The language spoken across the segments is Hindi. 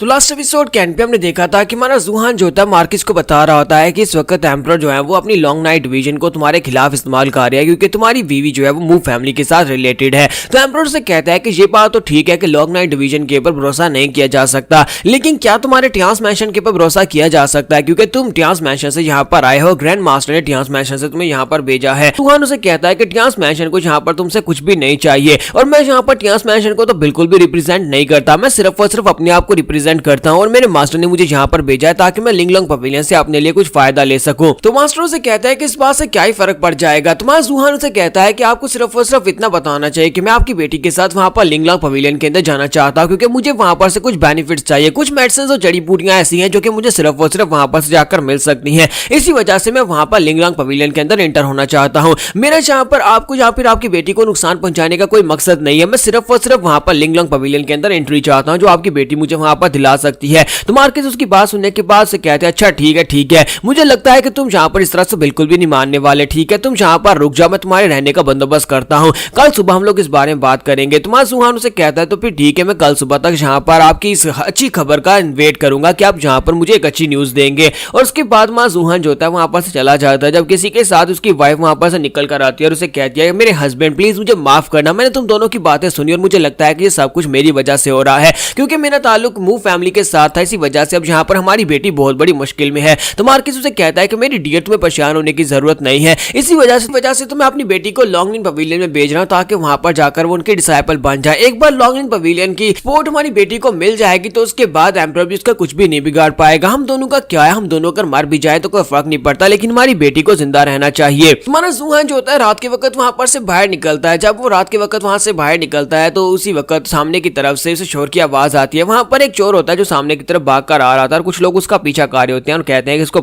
तो लास्ट एपिसोड के एंड पे हमने देखा था कि हमारा जुहान जो होता है मार्किस को बता रहा होता है कि इस वक्त एम्परर जो है वो अपनी लॉन्ग नाइट विजन को तुम्हारे खिलाफ इस्तेमाल कर रहा है क्योंकि तुम्हारी बीवी जो है वो मूव फैमिली के साथ रिलेटेड है। तो एम्परर से कहता है कि ये बात तो ठीक है कि लॉन्ग नाइट विजन के ऊपर भरोसा नहीं किया जा सकता, लेकिन क्या तुम्हारे टियांस मैंशन के ऊपर भरोसा किया जा सकता है क्योंकि तुम टियांस मैंशन से यहाँ पर आए हो, ग्रैंड मास्टर ने टियांस मैंशन से तुम्हें यहाँ पर भेजा है। जुहान उसे कहता है कि टियांस मैंशन को यहाँ पर तुमसे कुछ भी नहीं चाहिए और मैं यहाँ पर टियांस मैंशन को तो बिल्कुल भी रिप्रेजेंट नहीं करता, मैं सिर्फ और सिर्फ अपने आप को रिप्रेजेंट करता हूँ और मेरे मास्टर ने मुझे यहाँ पर भेजा है ताकि मैं लिंगलोंग पवेलियन से अपने लिए कुछ फायदा ले सकूं। तो मास्टर उसे कहता है कि इस बात से क्या ही फर्क पड़ जाएगा। तुम्हारा जुहान उसे कहता है कि आपको सिर्फ और सिर्फ इतना बताना चाहिए कि मैं आपकी बेटी के साथ वहां पर लिंगलोंग पवेलियन के अंदर जाना चाहता हूँ क्योंकि मुझे वहां पर से कुछ बेनिफिट्स चाहिए, कुछ मेडिसिन और जड़ी बूटियां ऐसी हैं जो कि मुझे सिर्फ और सिर्फ वहां पर से जाकर मिल सकती हैं। इसी वजह से मैं वहां पर लिंगलोंग पवेलियन के अंदर एंटर होना चाहता हूँ। मेरा यहाँ पर आपको या फिर आपकी बेटी को नुकसान पहुंचाने का कोई मकसद नहीं है, मैं सिर्फ और सिर्फ वहां पर लिंगलोंग पवेलियन के अंदर एंट्री चाहता हूँ जो आपकी बेटी मुझे वहां पर दिला सकती है। तो मार्किस उसकी बात सुनने के बाद से कहते हैं अच्छा ठीक है, मुझे लगता है कि तुम यहाँ पर इस तरह से बिल्कुल भी नहीं मानने वाले, ठीक है तुम यहाँ पर रुक जाओ, मैं तुम्हारे रहने का बंदोबस्त करता हूँ, कल सुबह हम लोग इस बारे में बात करेंगे। तुम्हारा जुहान उसे कहता है तो फिर ठीक है, मैं कल सुबह तक यहाँ पर आपकी इस अच्छी खबर का वेट करूंगा कि आप यहाँ पर मुझे एक अच्छी न्यूज देंगे। और उसके बाद माँ जुहान जो होता है वहां पर से चला जाता है। जब किसी के साथ उसकी वाइफ वहां पर से निकल कर आती है और उसे कहती है मेरे हस्बैंड प्लीज मुझे माफ करना, मैंने तुम दोनों की बातें सुनी और मुझे लगता है कि ये सब कुछ मेरी वजह से हो रहा है क्योंकि मेरा ताल्लुक मूव फैमिली के साथ था, इसी वजह से अब यहाँ पर हमारी बेटी बहुत बड़ी मुश्किल में है। तो मार्किस उसे कहता है कि मेरी डियर तुम्हें परेशान होने की जरूरत नहीं है, इसी वजह से तो मैं अपनी बेटी को लॉन्गलिन पवेलियन में भेज रहा हूँ ताकि वहां पर जाकर वो उनके डिसाइपल बन जाए। एक बार लॉन्गलिन पवेलियन की सपोर्ट हमारी बेटी को मिल जाएगी तो उसके बाद एम्परर भी उसका कुछ भी नहीं बिगाड़ पाएगा। हम दोनों का क्या है, हम दोनों अगर मर भी जाए तो कोई फर्क नहीं पड़ता, लेकिन हमारी बेटी को जिंदा रहना चाहिए। हमारा जुहान जो होता है रात के वक्त वहां पर से बाहर निकलता है। जब वो रात के वक्त वहां से बाहर निकलता है तो उसी वक्त सामने की तरफ से उसे शोर की आवाज आती है। वहां पर एक चोर होता है जो सामने की तरफ भाग कर आ रहा था और कुछ लोग उसका पीछा कर रहे होते हैं और कहते हैं कि इसको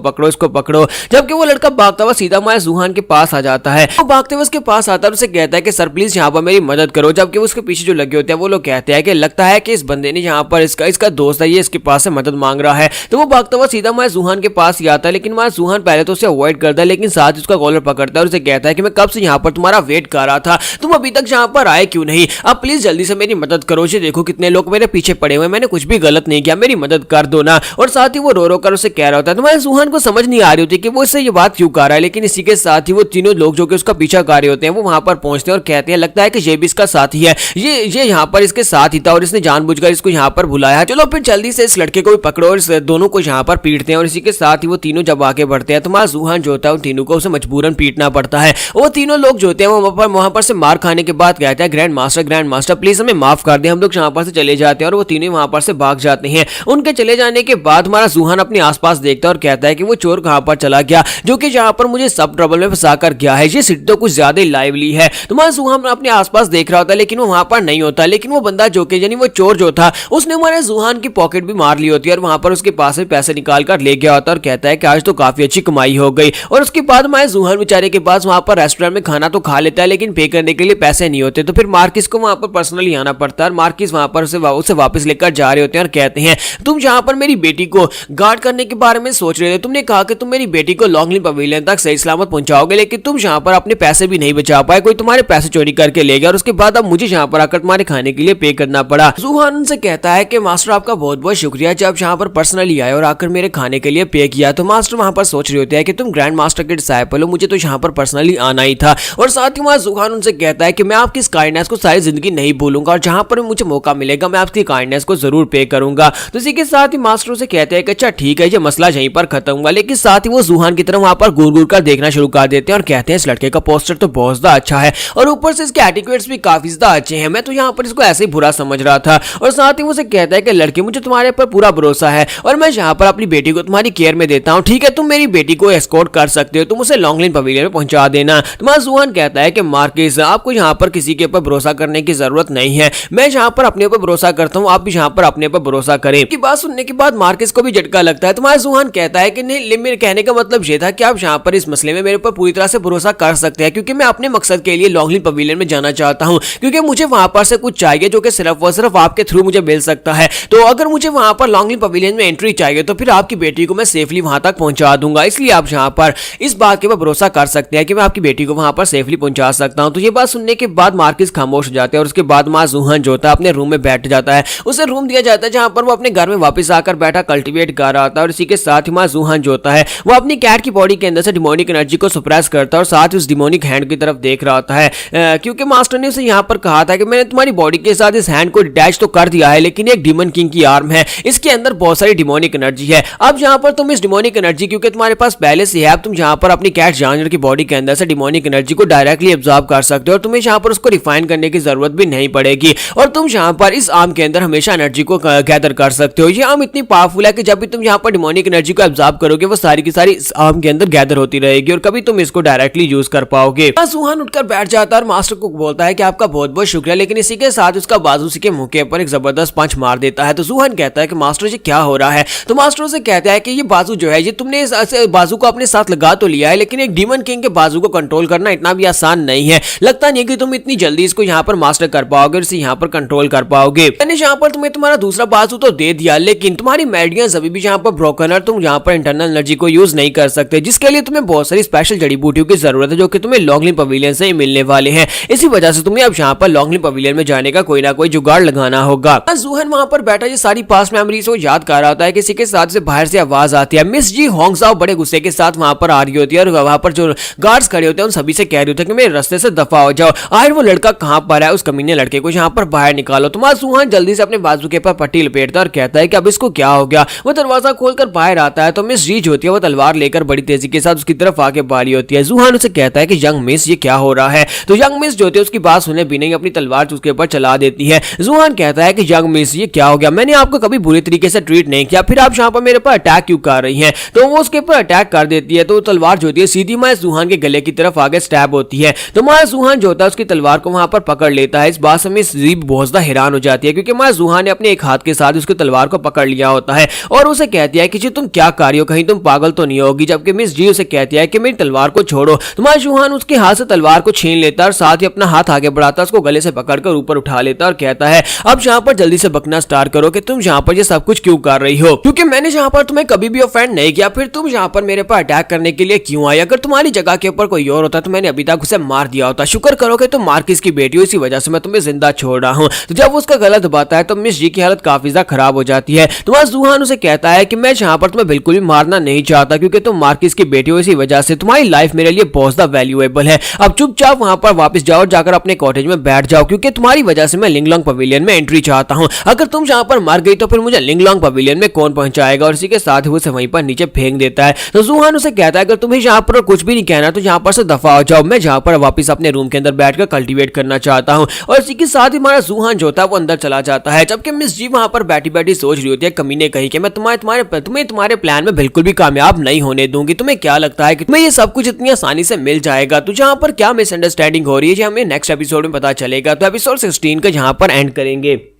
पकड़ो। जबकि वो लड़का भागता हुआ सीधा हमारे जुहान के पास आ जाता है। वो भागते हुए उसके पास आता है और उसे कहता है कि सर प्लीज यहाँ पर मेरी मदद करो। जबकि उसके पीछे जो लगे होते हैं वो लोग कहते हैं कि लगता है कि इस बंदे ने यहाँ पर इसका दोस्त है, ये इसके पास से मदद मांग रहा है। तो वो भागता हुआ सीधा हमारे जुहान के पास ही आता है, लेकिन हमारा जुहान पहले तो उसे अवॉइड करता है लेकिन साथ उसका कॉलर पकड़ता है और उसे कहता है कि मैं कब से यहाँ पर तुम्हारा वेट कर रहा था, तुम अभी तक यहाँ पर आए क्यों नहीं, अब प्लीज जल्दी से मेरी मदद करो। ये देखो कितने लोग मेरे पीछे पड़े हुए, मैंने कुछ भी गलत नहीं किया, मेरी मदद कर दो ना। और साथ ही वो रो कर उसे कह रहा होता है। तुम्हारे जुहान को समझ नहीं आ रही होती कि वो इससे ये बात क्यों कर रहा है, लेकिन इसी के साथ ही वो तीनों लोग जो कि उसका पीछा कर रहे होते हैं वो वहां पर पहुंचते हैं और कहते हैं लगता है कि ये भी इसका साथी है, ये यहाँ पर इसके साथ ही था और इसने जानबूझकर इसको यहाँ पर बुलाया, चलो फिर जल्दी से इस लड़के को भी पकड़ो और इस दोनों को यहाँ पर पीटते हैं। और इसी के साथ ही वो तीनों जब आगे बढ़ते हैं तो हमारा जुहान जो होता है उन तीनों को उसे मजबूरन पीटना पड़ता है। वो तीनों लोग जो होते हैं वो वहां पर से मार खाने के बाद कहते हैं ग्रैंड मास्टर प्लीज हमें माफ कर दे, हम लोग यहाँ पर से चले जाते हैं। और वो तीनों वहां पर से भाग जाते हैं। उनके चले जाने के बाद हमारा जुहान अपने आसपास देखता है और कहता है कि वो चोर कहां पर चला गया जो कि यहाँ पर मुझे सब ट्रबल में फंसा कर गया है, ये सिटी तो कुछ ज्यादा ही लाइवली है। तुम्हारा जुहान अपने आसपास देख रहा होता है लेकिन वो वहां पर नहीं होता, लेकिन वो बंदा जो कि यानी वो चोर जो था उसने हमारे जुहान की पॉकेट भी मार ली होती है और वहां पर उसके पास से पैसे निकाल कर ले गया होता है और कहता है कि आज तो काफी अच्छी कमाई हो गई। और उसके बाद हमारे जुहान बेचारे के पास वहां पर रेस्टोरेंट में खाना तो खा लेता है लेकिन पे करने के लिए पैसे नहीं होते, तो फिर मार्किस को वहां पर पर्सनली आना पड़ता है। मार्किस वहां पर उसे वापस लेकर जा रहे होते हैं और कहते हैं तुम जहां पर मेरी बेटी को गार्ड करने के बारे में सोच रहे थे, तुमने कहा कि तुम मेरी बेटी को लॉन्गलिन पवेलियन तक सही सलामत पहुंचाओगे, लेकिन तुम यहाँ पर अपने पैसे भी नहीं बचा पाए, कोई तुम्हारे पैसे चोरी करके ले गया और उसके बाद अब मुझे यहाँ पर आकर तुम्हारे खाने के लिए पे करना पड़ा। जुहान उनसे कहता है कि मास्टर आपका बहुत बहुत शुक्रिया जब यहाँ पर पर्सनली आए और आकर मेरे खाने के लिए पे किया। तो मास्टर वहां पर सोच रहे होते हैं कि तुम ग्रैंड मास्टर के डिसाइपल हो, मुझे तो यहाँ पर पर्सनली आना ही था। और साथ ही वहां जुहान उनसे कहता है कि मैं आपकी इस काइंडनेस को सारी जिंदगी नहीं भूलूंगा और जहां पर मुझे मौका मिलेगा मैं आपकी काइंडनेस को जरूर पे करूंगा। तो इसी के साथ ही मास्टर से कहते हैं कि अच्छा ठीक है ये मसला यहीं पर खत्म हुआ, लेकिन साथ ही वो जुहान की तरफ वहां पर घूर कर देखना शुरू कर देते हैं और कहते हैं इस लड़के का पोस्टर तो बहुत ज्यादा अच्छा है और ऊपर से इसके एटिक्यूट्स भी काफी ज्यादा अच्छे हैं, मैं तो यहाँ पर इसको ऐसे ही बुरा समझ रहा था। और साथ ही उसे कहता है कि लड़के मुझे तुम्हारे पर पूरा भरोसा है और मैं यहाँ पर अपनी बेटी को तुम्हारी केयर में देता हूँ, ठीक है तुम मेरी बेटी को एस्कॉर्ट कर सकते हो, तुम उसे लॉन्गलिन पवेलियन में पहुंचा देना। तुम्हारा जुहान कहता है कि मार्किस आपको यहाँ पर किसी के ऊपर भरोसा करने की जरूरत नहीं है, मैं यहाँ पर अपने ऊपर भरोसा करता हूँ, आप भी यहाँ पर अपने ऊपर भरोसा करें। की बात सुनने के बाद मार्किस को भी झटका लगता है। तुम्हारा जुहान कहता है कि नहीं, मेरे कहने का मतलब ये था कि आप यहाँ पर इस मसले में मेरे ऊपर पूरी तरह से भरोसा कर सकते हैं क्योंकि मैं अपने मकसद के लिए लॉन्गलिन पवेलियन में जाना चाहता हूँ, क्योंकि मुझे वहां पर से कुछ चाहिए जो कि सिर्फ और सिर्फ आपके थ्रू मुझे मिल सकता है। तो अगर मुझे वहां पर लॉन्गलिन पवेलियन में एंट्री चाहिए तो फिर आपकी बेटी को मैं सेफली वहां तक पहुंचा दूंगा, इसलिए आप यहाँ पर इस बात के ऊपर भरोसा कर सकते हैं कि मैं आपकी बेटी को वहां पर सेफली पहुंचा सकता हूं। तो ये बात सुनने के बाद मार्किस खामोश हो जाते हैं और उसके बाद मां जुहान जो होता है अपने रूम में बैठ जाता है। उसे रूम दिया जाता है जहां जहाँ पर वो अपने घर में वापस आकर बैठा कल्टीवेट कर रहा था और इसी के साथ ही वहाँ जूहान जो होता है वो अपनी कैट की बॉडी के अंदर से डिमोनिक एनर्जी को सप्रेस करता है और साथ ही उस डिमोनिक हैंड की तरफ देख रहा होता है, क्योंकि मास्टर ने उसे यहाँ पर कहा था कि मैंने तुम्हारी बॉडी के साथ इस हैंड को अटैच तो कर दिया है, लेकिन एक डीमन किंग की आर्म है, इसके अंदर बहुत सारी डिमोनिक एनर्जी है। अब जहाँ पर तुम इस डिमोनिक एनर्जी क्योंकि तुम्हारे पास पहले से है, अब तुम जहाँ पर अपनी कैट जानवर की बॉडी के अंदर से डिमोनिक एनर्जी को डायरेक्टली एब्जॉर्ब कर सकते हो और तुम्हें यहाँ पर उसको रिफाइन करने की जरूरत भी नहीं पड़ेगी और तुम यहाँ पर इस आर्म के अंदर हमेशा एनर्जी को गैदर कर सकते हो। ये आर्म इतनी पावरफुल है कि जब भी तुम यहाँ पर डिमोनिक एनर्जी को एब्जॉर्ब करोगे वो सारी की सारी इस आर्म के अंदर गैदर होती रहेगी और कभी तुम इसको डायरेक्टली यूज कर पाओगे। जूहान उठकर बैठ जाता है और मास्टर को बोलता है कि आपका बहुत बहुत शुक्रिया, लेकिन इसी के साथ उसका बाजू के मुंह के ऊपर एक जबरदस्त पंच मार देता है। तो जूहान कहता है कि मास्टर जी क्या हो रहा है? तो मास्टर से कहता है कि ये बाजू जो है ये तुमने बाजू को अपने साथ लगा तो लिया है, लेकिन एक डीमन किंग के बाजू को कंट्रोल करना इतना भी आसान नहीं है। लगता नहीं कि तुम इतनी जल्दी इसको यहाँ पर मास्टर कर पाओगे और इसे यहाँ पर कंट्रोल कर पाओगे। मैंने यहाँ पर तुम्हें तुम्हारा दूसरा बाजू तो दे दिया, लेकिन तुम्हारी मेडियंस अभी भी यहाँ पर ब्रोकन है, तुम यहाँ पर इंटरनल एनर्जी को यूज नहीं कर सकते, जिसके लिए तुम्हें बहुत सारी स्पेशल जड़ी बूटियों की जरूरत है जो कि तुम्हें लॉन्गलिन पवेलियन से ही मिलने वाले हैं। इसी वजह से तुम्हें अब यहाँ पर लॉन्गलिन पवेलियन में जाने का कोई ना कोई जुगाड़ लगाना होगा। जूहन वहां पर बैठा ये सारी पास्ट मेमोरीज को याद कर रहा होता है, किसी के साथ से बाहर से आवाज आती है। मिस जी होंगसाओ बड़े गुस्से के साथ वहां पर आ रही होती है और वहां पर जो गार्ड्स खड़े होते हैं उन सभी से कह रही होती है कि मेरे रास्ते से दफा हो जाओ, आखिर वो लड़का कहां पर है, उस कमीने लड़के को यहाँ पर बाहर निकालो। तुम्हारा जूहन जल्दी से अपने बाजू के ऊपर पट्टी लपेटता है और कहता है कि अब इसको क्या हो गया। वो दरवाजा खोलकर बाहर आता है तो मिस जी जो होती है वो तलवार लेकर बड़ी तेजी के साथ उसकी तरफ आके बारी होती है। जूहन उसे कहता है कि यंग मिस ये क्या हो रहा है? तो यंग मिस जो होती है उसकी बात सुने बिना ही अपनी तलवार उसके ऊपर चला देती है। जूहन कहता है कि यंग मिस ये क्या हो गया? मैंने आपको कभी बुरी तरीके से ट्रीट नहीं किया, फिर आप यहाँ पर मेरे पर अटैक क्यों कर रही हैं? तो वो उसके ऊपर अटैक कर देती है तो तलवार जो होती है सीधी माँ जूहन के गले की तरफ आगे स्टैब होती है। तो माँ जूहन जो होता है उसकी तलवार को वहां पर पकड़ लेता है। इस बात से मिस जी बहुत ज्यादा हैरान हो जाती है क्योंकि माँ जूहन ने अपने एक हाथ के साथ उसकी तलवार को पकड़ लिया होता है और उसे कहती है कि जी तुम क्या कर रही हो, कहीं तुम पागल तो नहीं होगी? जबकि मिस जी उसे कहती है कि मेरी तलवार को छोड़ो। तो माँ जूहन उसके हाथ से तलवार को छीन लेता है और साथ ही अपना हाथ आगे बढ़ाता है, उसको गले से पकड़कर ऊपर उठा लेता है और कहता है अब यहाँ पर जल्दी से बकना स्टार्ट करो कि तुम यहाँ पर ये सब कुछ क्यों कर रही हो, क्योंकि मैंने यहाँ पर तुम्हें कभी भी ऑफेंड नहीं किया, फिर तुम यहाँ पर मेरे पर अटैक करने के लिए क्यों आई? अगर तुम्हारी जगह के ऊपर कोई और होता तो मैंने अभी तक उसे मार दिया होता। शुक्र करो कि तुम मार्किस की बेटी हो, इसी वजह से मैं तुम्हें जिंदा छोड़ रहा हूँ। तो जब उसका गला दबाता है तो मिस जी की हालत काफी ज्यादा खराब हो जाती है। तुम्हारा जूहन उसे कहता है कि मैं यहाँ पर तुम्हें बिल्कुल भी मारना नहीं चाहता क्योंकि तुम मार्किस की बेटी हो, इसी वजह से तुम्हारी लाइफ मेरे लिए बहुत ज्यादा वैल्यूएबल है। अब चुपचाप वहां पर वापस जाओ, जाकर अपने कॉटेज में बैठ जाओ क्योंकि तुम्हारी वजह से मैं लिंगलोंग पवेलियन में एंट्री चाहता हूँ। अगर तुम यहाँ पर मर गई तो फिर मुझे लिंगलोंग पवेलियन में कौन पहुंचाएगा? और इसी के साथ वो उसे वहीं पर नीचे फेंक देता है। तो जूहन उसे कहता है अगर तुम्हें यहाँ पर कुछ भी नहीं कहना तो यहाँ पर से दफा हो जाओ, मैं यहाँ पर वापस अपने रूम के अंदर बैठकर कल्टीवेट करना चाहता हूँ। और इसी के साथ ही हमारा जूहन जो होता है वो अंदर चला जाता है, जबकि मिस जी वहां पर बैठी बैठी सोच रही होती है कमीने कहीं कि मैं तुम्हारे प्लान में बिल्कुल भी कामयाब नहीं होने दूंगी। तुम्हें क्या लगता है कि तुम्हें ये सब कुछ इतनी आसानी से मिल जाएगा? तो जहाँ पर क्या मिसअंडरस्टैंडिंग हो रही है ये हमें नेक्स्ट एपिसोड में पता चलेगा। तो एपिसोड 16 का यहाँ पर एंड करेंगे।